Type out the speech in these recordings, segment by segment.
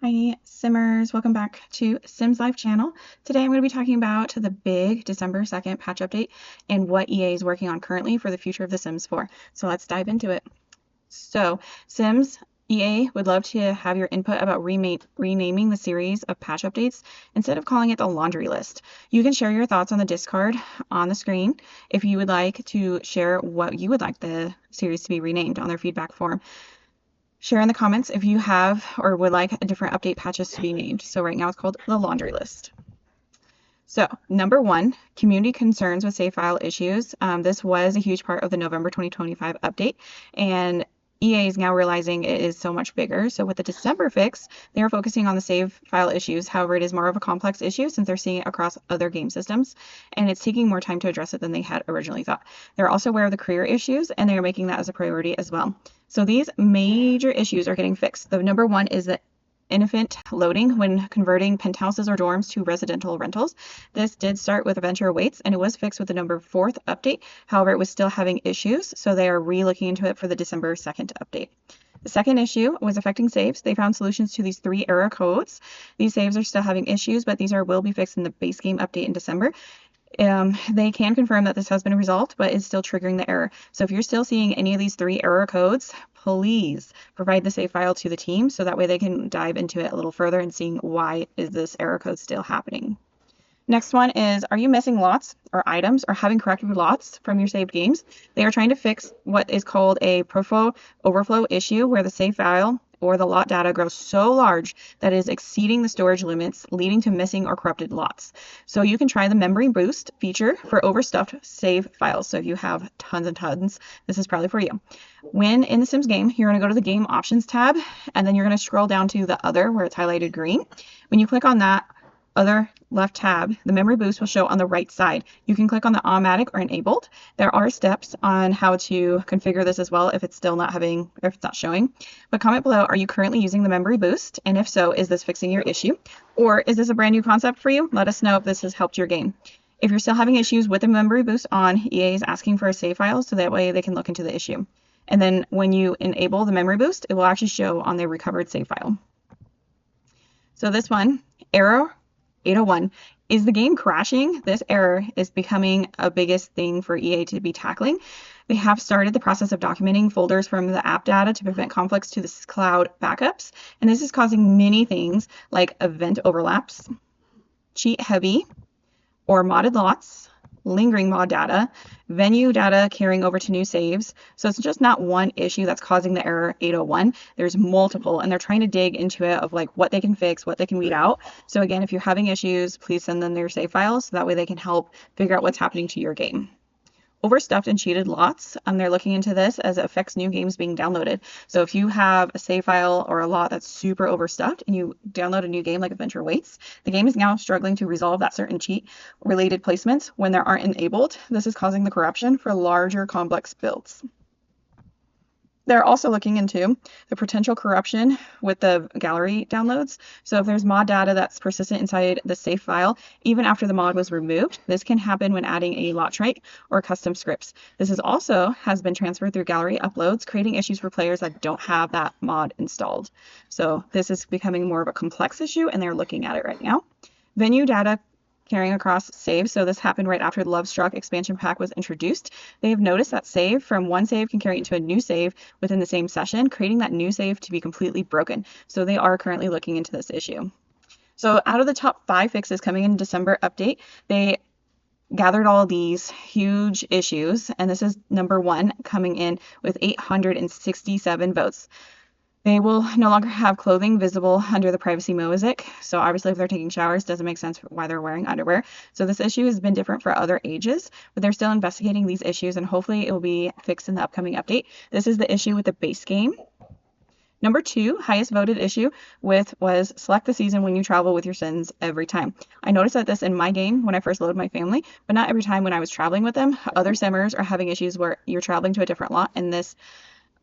Hi Simmers, welcome back to Sims Life channel. Today I'm going to be talking about the big December 2nd patch update and what EA is working on currently for the future of The Sims 4. So let's dive into it. So Sims EA would love to have your input about renaming the series of patch updates instead of calling it the laundry list. You can share your thoughts on the Discord on the screen if you would like to share what you would like the series to be renamed on their feedback form. Share in the comments if you have or would like a different update patches to be named. So right now it's called the laundry list. So number one, community concerns with save file issues. This was a huge part of the November 2025 update, and EA is now realizing it is so much bigger. So with the December fix, they are focusing on the save file issues. However, it is more of a complex issue since they're seeing it across other game systems, and it's taking more time to address it than they had originally thought. They're also aware of the career issues, and they are making that as a priority as well. So these major issues are getting fixed. The number one is the infant loading when converting penthouses or dorms to residential rentals. This did start with Adventure Awaits, and it was fixed with the number 4th update. However, it was still having issues, so they are re-looking into it for the December 2nd update. The second issue was affecting saves. They found solutions to these 3 error codes. These saves are still having issues, but these will be fixed in the base game update in December. They can confirm that this has been resolved, but it's still triggering the error. So if you're still seeing any of these 3 error codes, please provide the save file to the team so that way they can dive into it a little further and seeing why is this error code still happening. Next one is, are you missing lots or items or having corrected lots from your saved games? They are trying to fix what is called a profile overflow issue where the save file or the lot data grows so large that it is exceeding the storage limits, leading to missing or corrupted lots. So you can try the memory boost feature for overstuffed save files. So if you have tons and tons, this is probably for you. When in the Sims game, you're going to go to the game options tab, and then you're going to scroll down to the other where it's highlighted green. When you click on that other left tab, the memory boost will show on the right side. You can click on the automatic or enabled. There are steps on how to configure this as well if it's still not having, or if it's not showing. But comment below, are you currently using the memory boost? And if so, is this fixing your issue? Or is this a brand new concept for you? Let us know if this has helped your game. If you're still having issues with the memory boost on, EA is asking for a save file so that way they can look into the issue. And then when you enable the memory boost, it will actually show on the recovered save file. So this one, error 801. Is the game crashing? This error is becoming a biggest thing for EA to be tackling. They have started the process of documenting folders from the app data to prevent conflicts to the cloud backups. And this is causing many things like event overlaps, cheat heavy, or modded lots, lingering mod data, venue data carrying over to new saves. So it's just not one issue that's causing the error 801. There's multiple, and they're trying to dig into it of like what they can fix, what they can weed out. So again, if you're having issues, please send them their save files so that way they can help figure out what's happening to your game. Overstuffed and cheated lots, they're looking into this as it affects new games being downloaded. So if you have a save file or a lot that's super overstuffed and you download a new game like Adventure Awaits, the game is now struggling to resolve that certain cheat related placements when they aren't enabled. This is causing the corruption for larger complex builds. They're also looking into the potential corruption with the gallery downloads. So if there's mod data that's persistent inside the save file, even after the mod was removed, this can happen when adding a lot trait or custom scripts. This is also has been transferred through gallery uploads, creating issues for players that don't have that mod installed. So this is becoming more of a complex issue, and they're looking at it right now. Venue data carrying across saves. So this happened right after the Love Struck expansion pack was introduced. They have noticed that save from one save can carry into a new save within the same session, creating that new save to be completely broken. So they are currently looking into this issue. So out of the top 5 fixes coming in December update, they gathered all these huge issues, and this is number 1 coming in with 867 votes. They will no longer have clothing visible under the privacy mosaic. So obviously if they're taking showers, it doesn't make sense why they're wearing underwear. So this issue has been different for other ages, but they're still investigating these issues, and hopefully it will be fixed in the upcoming update. This is the issue with the base game. Number 2, highest voted issue was select the season when you travel with your Sims every time. I noticed that this in my game when I first loaded my family, but not every time when I was traveling with them. Other Simmers are having issues where you're traveling to a different lot, and this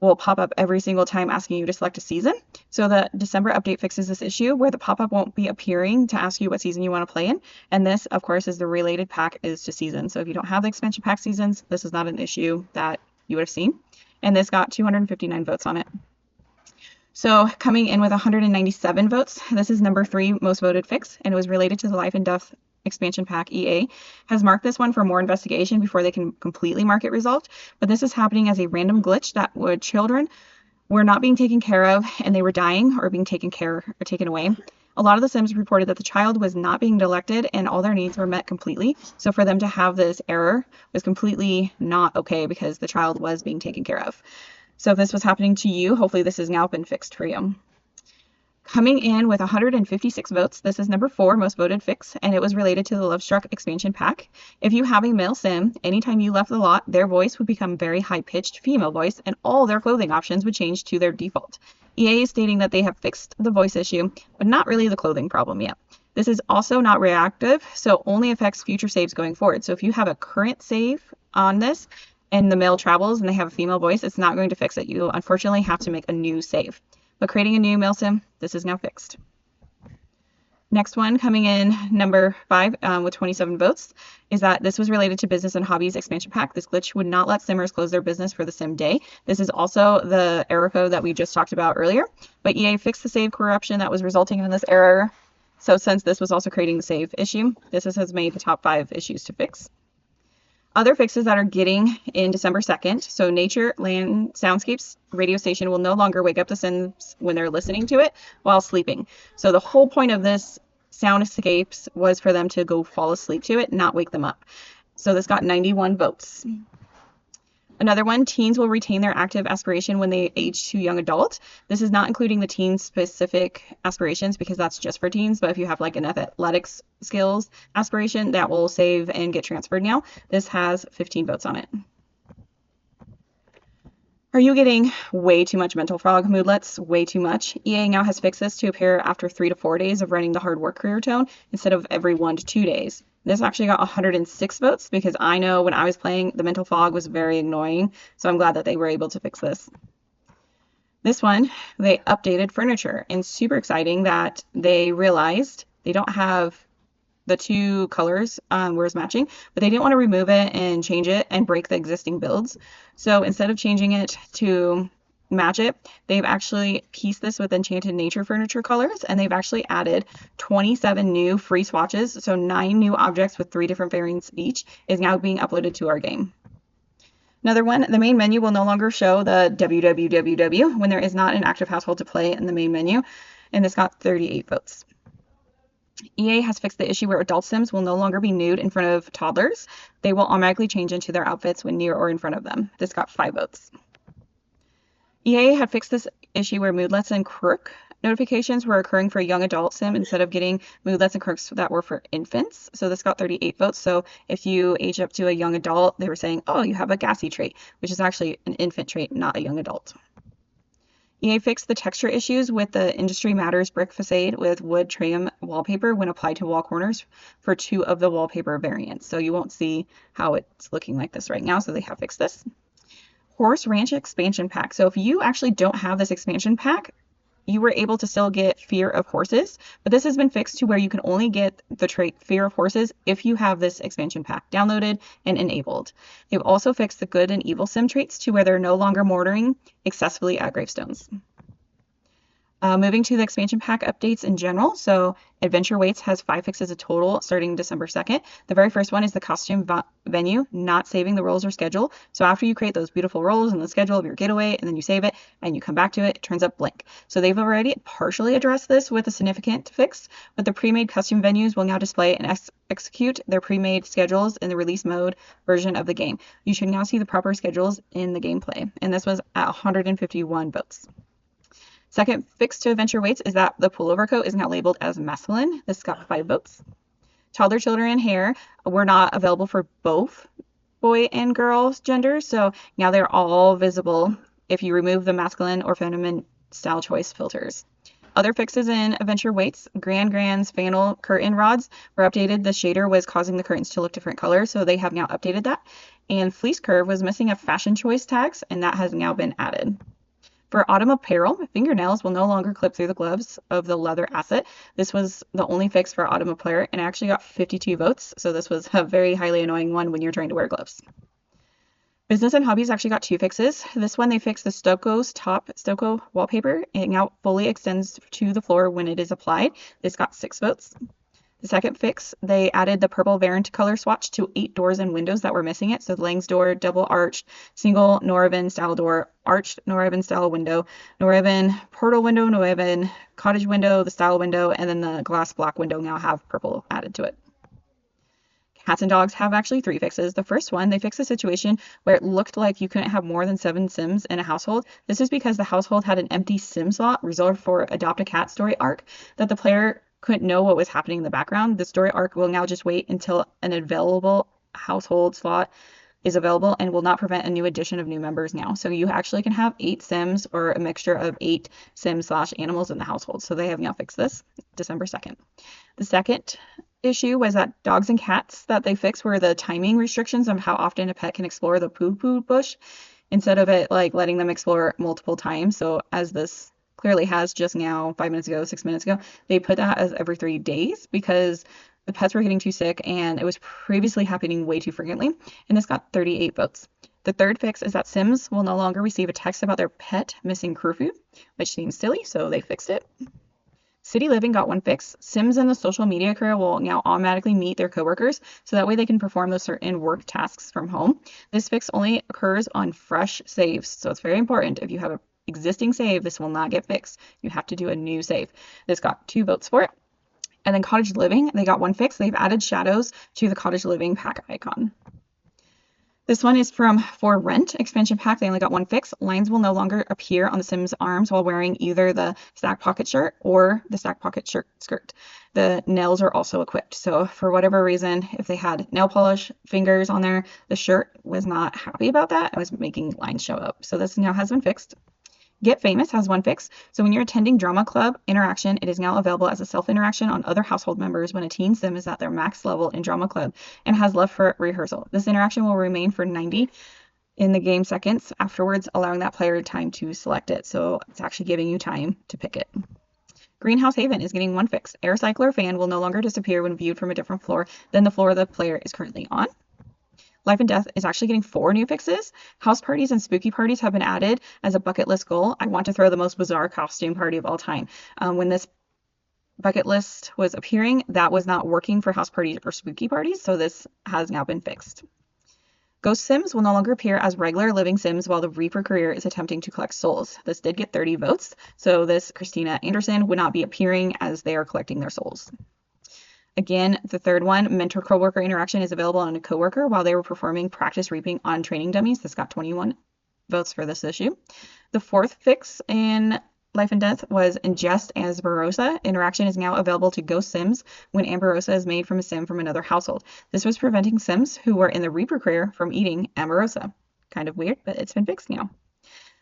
will pop up every single time asking you to select a season. So the December update fixes this issue where the pop-up won't be appearing to ask you what season you want to play in. And this, of course, is the related pack is to season. So if you don't have the expansion pack seasons, this is not an issue that you would have seen. And this got 259 votes on it. So coming in with 197 votes, this is number 3 most voted fix, and it was related to the Life and Death expansion pack. EA has marked this one for more investigation before they can completely mark it resolved, but this is happening as a random glitch that would children were not being taken care of and they were dying or being taken away. A lot of the Sims reported that the child was not being neglected and all their needs were met completely. So for them to have this error was completely not okay because the child was being taken care of. So if this was happening to you, hopefully this has now been fixed for you. Coming in with 156 votes, this is number 4 most voted fix, and it was related to the Love Struck expansion pack. If you have a male sim, anytime you left the lot, their voice would become very high-pitched female voice, and all their clothing options would change to their default. EA is stating that they have fixed the voice issue, but not really the clothing problem yet. This is also not reactive, so only affects future saves going forward. So if you have a current save on this, and the male travels and they have a female voice, it's not going to fix it. You unfortunately have to make a new save. But creating a new male sim, this is now fixed. Next one, coming in number 5 with 27 votes, is that this was related to Business and Hobbies expansion pack. This glitch would not let simmers close their business for the sim day. This is also the error code that we just talked about earlier, but EA fixed the save corruption that was resulting in this error. So since this was also creating the save issue, this has made the top 5 issues to fix. Other fixes that are getting in December 2nd, so Nature Land Soundscapes radio station will no longer wake up the Sims when they're listening to it while sleeping. So the whole point of this soundscapes was for them to go fall asleep to it, not wake them up. So this got 91 votes. Another one, teens will retain their active aspiration when they age to young adult. This is not including the teen-specific aspirations because that's just for teens, but if you have like an athletics skills aspiration, that will save and get transferred now. This has 15 votes on it. Are you getting way too much mental fog moodlets? Way too much? EA now has fixed this to appear after 3 to 4 days of running the hard work career tone instead of every 1 to 2 days. This actually got 106 votes because I know when I was playing, the mental fog was very annoying, so I'm glad that they were able to fix this. This one, they updated furniture, and super exciting that they realized they don't have the 2 colors where it's matching, but they didn't want to remove it and change it and break the existing builds. So instead of changing it to match it, they've actually pieced this with Enchanted Nature furniture colors, and they've actually added 27 new free swatches. So 9 new objects with 3 different variants each is now being uploaded to our game. Another one, the main menu will no longer show the www when there is not an active household to play in the main menu, and this got 38 votes. EA has fixed the issue where adult Sims will no longer be nude in front of toddlers. They will automatically change into their outfits when near or in front of them. This got 5 votes. EA had fixed this issue where moodlets and quirk notifications were occurring for a young adult sim instead of getting moodlets and quirks that were for infants. So this got 38 votes. So if you age up to a young adult, they were saying, oh, you have a gassy trait, which is actually an infant trait, not a young adult. EA fixed the texture issues with the Industry Matters brick facade with wood trim wallpaper when applied to wall corners for 2 of the wallpaper variants. So you won't see how it's looking like this right now, so they have fixed this. Horse Ranch expansion pack. So if you actually don't have this expansion pack, you were able to still get Fear of Horses, but this has been fixed to where you can only get the trait Fear of Horses if you have this expansion pack downloaded and enabled. They've also fixed the good and evil sim traits to where they're no longer mourning excessively at gravestones. Moving to the expansion pack updates in general. So Adventure Waits has 5 fixes a total starting December 2nd. The very first one is the costume venue, not saving the roles or schedule. So after you create those beautiful roles in the schedule of your getaway and then you save it and you come back to it, it turns up blank. So they've already partially addressed this with a significant fix, but the pre-made custom venues will now display and execute their pre-made schedules in the release mode version of the game. You should now see the proper schedules in the gameplay. And this was at 151 votes. Second fix to Adventure Waits is that the pullover coat is now labeled as masculine. This got 5 votes. Toddler children hair were not available for both boy and girl genders, so now they're all visible if you remove the masculine or feminine style choice filters. Other fixes in Adventure Waits, Grand's Fanel curtain rods were updated. The shader was causing the curtains to look different colors, so they have now updated that. And Fleece Curve was missing a fashion choice tags, and that has now been added. For autumn apparel, fingernails will no longer clip through the gloves of the leather asset. This was the only fix for autumn apparel and actually got 52 votes, so this was a very highly annoying one when you're trying to wear gloves. Business and Hobbies actually got 2 fixes. This one, they fixed the Stoko's top Stoko wallpaper. It now fully extends to the floor when it is applied. This got 6 votes. The second fix, they added the purple variant color swatch to 8 doors and windows that were missing it. So the Lang's door, double arched, single Noravan style door, arched Noravan style window, Noravan portal window, Noravan cottage window, the style window, and then the glass block window now have purple added to it. Cats and dogs have actually 3 fixes. The first one, they fixed a situation where it looked like you couldn't have more than 7 Sims in a household. This is because the household had an empty Sim slot reserved for Adopt a Cat story arc that the player couldn't know what was happening in the background. The story arc will now just wait until an available household slot is available and will not prevent a new addition of new members now. So you actually can have 8 Sims or a mixture of 8 Sims/animals in the household. So they have now fixed this December 2nd. The second issue was that dogs and cats that they fixed were the timing restrictions of how often a pet can explore the poo-poo bush instead of it like letting them explore multiple times. So as this clearly has just now 5 minutes ago, 6 minutes ago, they put that as every 3 days because the pets were getting too sick and it was previously happening way too frequently. And this got 38 votes. The third fix is that Sims will no longer receive a text about their pet missing curfew, which seems silly, so they fixed it. City Living got 1 fix. Sims in the social media career will now automatically meet their coworkers, so that way they can perform those certain work tasks from home. This fix only occurs on fresh saves, so it's very important. If you have an existing save, this will not get fixed. You have to do a new save. This got 2 votes for it. And then Cottage Living, they got 1 fix. They've added shadows to the Cottage Living pack icon. This one is from For Rent expansion pack. They only got 1 fix. Lines will no longer appear on the Sims arms while wearing either the stack pocket shirt or the stack pocket shirt skirt. The nails are also equipped. So for whatever reason, if they had nail polish fingers on there, the shirt was not happy about that. It was making lines show up. So this now has been fixed. Get Famous has 1 fix. So when you're attending drama club interaction, it is now available as a self-interaction on other household members when a teen sim is at their max level in drama club and has left for rehearsal. This interaction will remain for 90 in the game seconds afterwards, allowing that player time to select it. So it's actually giving you time to pick it. Greenhouse Haven is getting 1 fix. Air cycler fan will no longer disappear when viewed from a different floor than the floor the player is currently on. Life and Death is actually getting 4 new fixes. House parties and spooky parties have been added as a bucket list goal. I want to throw the most bizarre costume party of all time. When this bucket list was appearing, that was not working for house parties or spooky parties, so this has now been fixed. Ghost Sims will no longer appear as regular living Sims while the Reaper career is attempting to collect souls. This did get 30 votes, so this Christina Anderson would not be appearing as they are collecting their souls. Again, the third one, mentor coworker interaction is available on a coworker while they were performing practice reaping on training dummies. This got 21 votes for this issue. The fourth fix in Life and Death was ingest Amberosa. Interaction is now available to Ghost Sims when Amberosa is made from a Sim from another household. This was preventing Sims who were in the Reaper career from eating Amberosa. Kind of weird, but it's been fixed now.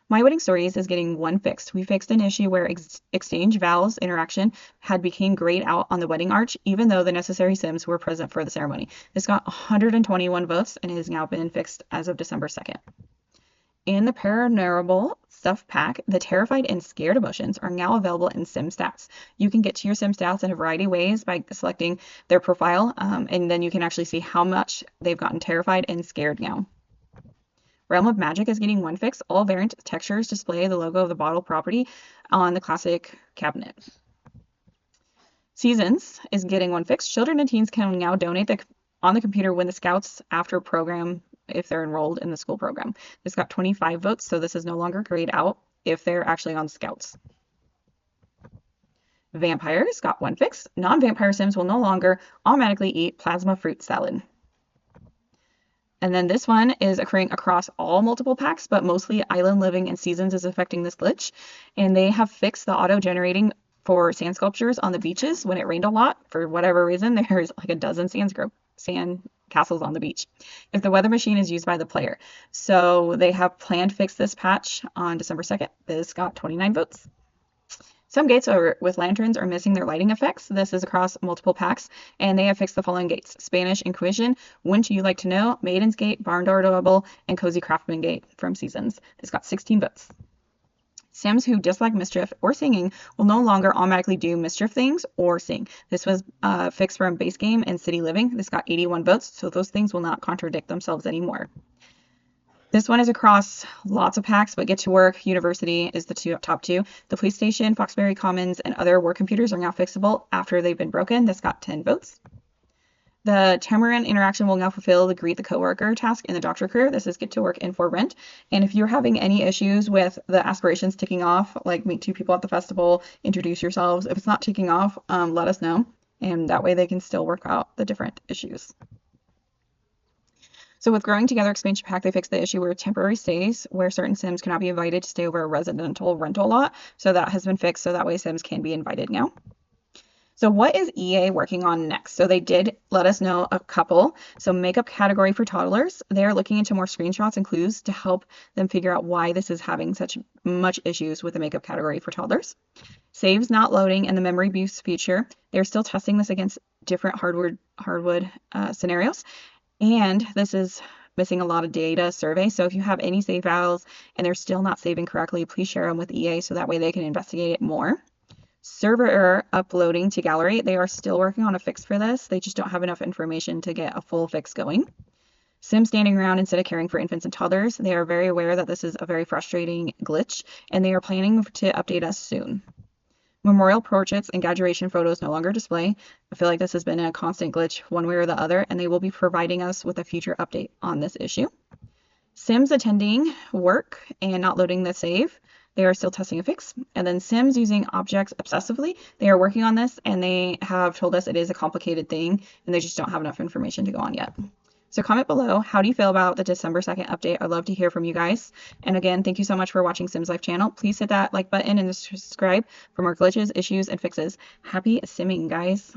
My Wedding Stories is getting 1 fix. We fixed an issue where exchange vows interaction had became grayed out on the wedding arch, even though the necessary Sims were present for the ceremony. This got 121 votes and has now been fixed as of December 2nd. In the Paranormal Stuff pack, the terrified and scared emotions are now available in Sim Stats. You can get to your Sim Stats in a variety of ways by selecting their profile, and then you can actually see how much they've gotten terrified and scared now. Realm of Magic is getting 1 fix. All variant textures display the logo of the bottle property on the classic cabinet. Seasons is getting 1 fix. Children and teens can now donate on the computer when the Scouts after program if they're enrolled in the school program. This got 25 votes, so this is no longer grayed out if they're actually on Scouts. Vampires got 1 fix. Non-vampire Sims will no longer automatically eat plasma fruit salad. And then this one is occurring across all multiple packs, but mostly Island Living and Seasons is affecting this glitch. And they have fixed the auto-generating for sand sculptures on the beaches when it rained a lot. For whatever reason, there's like a dozen sand castles on the beach if the weather machine is used by the player. So they have planned to fix this patch on December 2nd. This got 29 votes. Some gates with lanterns are missing their lighting effects. This is across multiple packs, and they have fixed the following gates: Spanish Inquisition, Wouldn't You Like to Know, Maiden's Gate, Barn Door Double, and Cozy Craftsman Gate from Seasons. This got 16 votes. Sims who dislike mischief or singing will no longer automatically do mischief things or sing. This was fixed from base game and City Living. This got 81 votes, so those things will not contradict themselves anymore. This one is across lots of packs, but Get to Work, University is the top two. The Police Station, Foxbury Commons, and other work computers are now fixable after they've been broken. This got 10 votes. The Tamarind interaction will now fulfill the greet the coworker task in the doctor career. This is Get to Work and For Rent. And if you're having any issues with the aspirations ticking off, like meet 2 people at the festival, introduce yourselves, if it's not ticking off, let us know. And that way they can still work out the different issues. So with Growing Together Expansion Pack, they fixed the issue where temporary stays, where certain Sims cannot be invited to stay over a residential rental lot. So that has been fixed, so that way Sims can be invited now. So what is EA working on next? So they did let us know a couple. So makeup category for toddlers. They're looking into more screenshots and clues to help them figure out why this is having such much issues with the makeup category for toddlers. Saves not loading and the memory boost feature. They're still testing this against different hardwood scenarios. And this is missing a lot of data survey. So if you have any save files and they're still not saving correctly, please share them with EA so that way they can investigate it more. Server error uploading to gallery. They are still working on a fix for this. They just don't have enough information to get a full fix going. Sim standing around instead of caring for infants and toddlers. They are very aware that this is a very frustrating glitch, and they are planning to update us soon. Memorial portraits and graduation photos no longer display. I feel like this has been a constant glitch one way or the other, and they will be providing us with a future update on this issue. Sims attending work and not loading the save. They are still testing a fix. And then Sims using objects obsessively. They are working on this, and they have told us it is a complicated thing, and they just don't have enough information to go on yet. So comment below, how do you feel about the December 2nd update? I'd love to hear from you guys. And again, thank you so much for watching Sims Life channel. Please hit that like button and subscribe for more glitches, issues, and fixes. Happy simming, guys.